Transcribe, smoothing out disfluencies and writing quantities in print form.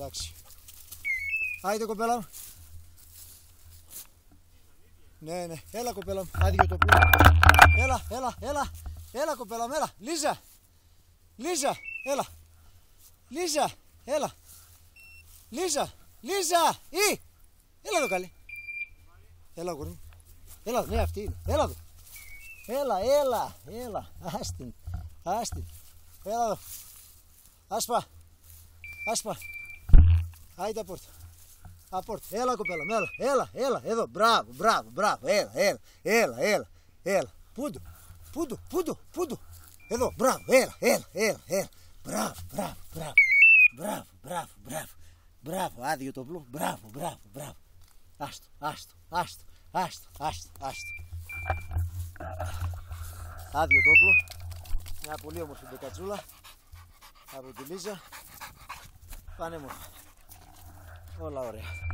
Εντάξει. Άιντε κοπέλα μου. Ναι, ναι. Έλα κοπέλα μου. Άδειο το πλοίο. Έλα κοπέλα μου, έλα. Λίζα. Έλα. Λίζα. Έλα εδώ καλή. Έλα γόρι μου. Έλα, ναι αυτή είναι. Έλα εδώ. Έλα. Άστιν. Έλα εδώ. Άσπα. Άιντε απόρτα. Έλα κοπέλα μου, έλα. Εδώ. Μπράβο. Έλα. Πούντο. Εδώ. Μπράβο. Έλα. Μπράβο. Άδειο το πλού. Μπράβο. Άστο. Άδειο το όπλο. Μια πολύ όμορφη μπεκατσούλα από τη Λίζα. Πανέμορφα. Όλα ωραία.